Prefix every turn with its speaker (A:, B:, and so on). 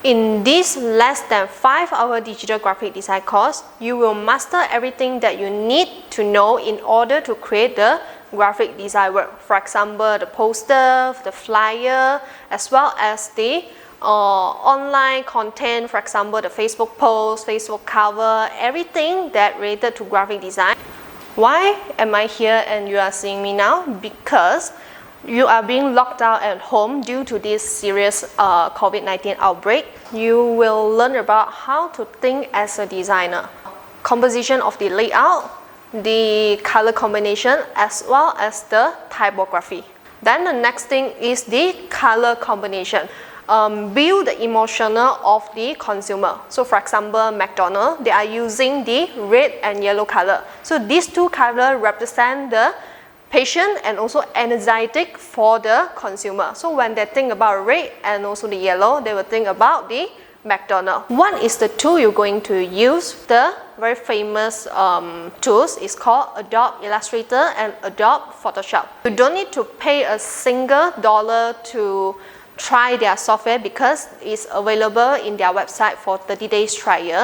A: In this less than 5-hour digital graphic design course, you will master everything that you need to know in order to create the graphic design work. For example, the poster, the flyer, as well as the online content, for example, the Facebook post, Facebook cover, everything that related to graphic design. Why am I here and you are seeing me now? Because you are being locked out at home due to this serious COVID-19 outbreak. You will learn about how to think as a designer, composition of the layout, the color combination, as well as the typography. Then the next thing is the color combination. Build the emotional of the consumer. So for example, McDonald's, they are using the red and yellow color. So these two colors represent the patient and also energetic for the consumer. So when they think about red and also the yellow, they will think about the McDonald's. What is the tool you're going to use? The very famous tools is called Adobe Illustrator and Adobe Photoshop. You don't need to pay a single dollar to try their software because it's available in their website for 30 days trial.